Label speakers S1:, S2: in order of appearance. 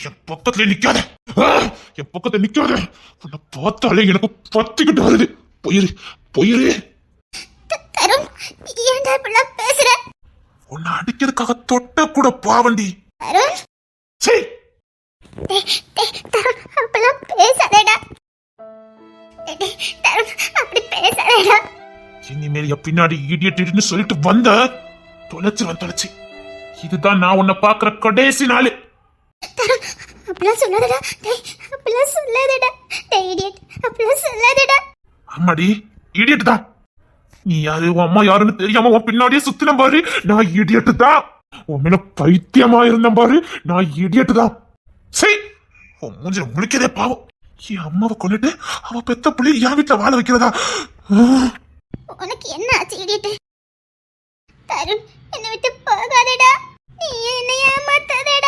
S1: என் பக்கத்துல நிக்காத, என் பக்கத்துல நிக்காத. உன்னை பார்த்தாலே எனக்கு பத்திக்கிட்டு வருது. போயிரு போயிரு.
S2: தருண், ஏன்டா இப்படிலாம் பேசுற?
S1: உன்னை அடிக்கிறதுக்காக தொட்ட கூட பாவண்டி.
S2: தருண்,
S1: சரி
S2: தருண் அப்படிலாம் பேசாதேடா. தருண் அப்படி பேசாதேடா.
S1: இனிமேல் என் பின்னாடி இடியட்னு சொல்லிட்டு வந்த தொலைச்சு. இதுதான் நான் உன்னை பாக்குற கடைசி நாள்.
S2: தருண் அப்படிலாம் சொல்லாதடா. அப்படிலாம் சொல்லாதடா. இடியட் அப்படிலாம் சொல்லாதடா.
S1: அம்மாடி இடியட் தான். நீ யாரு, உன் அம்மா யாருன்னு தெரியாம உன் பின்னாடியே சுத்தின பாரு. நான் இடியட் தான். உன் மேல பைத்தியமா இருந்த பாரு. நான் இடியட் தான். சரி, உன் மூஞ்சில முழிக்கதே பாவம். என் அம்மாவை கொண்டுட்டு அவ பெத்த புள்ளி என் வீட்டுல வாழ வைக்கிறதா?
S2: உனக்கு என்ன ஆச்சு இடியட்? தருண் என்னை விட்டு போகாதடா. நீ என்னை ஏமாத்தாதடா.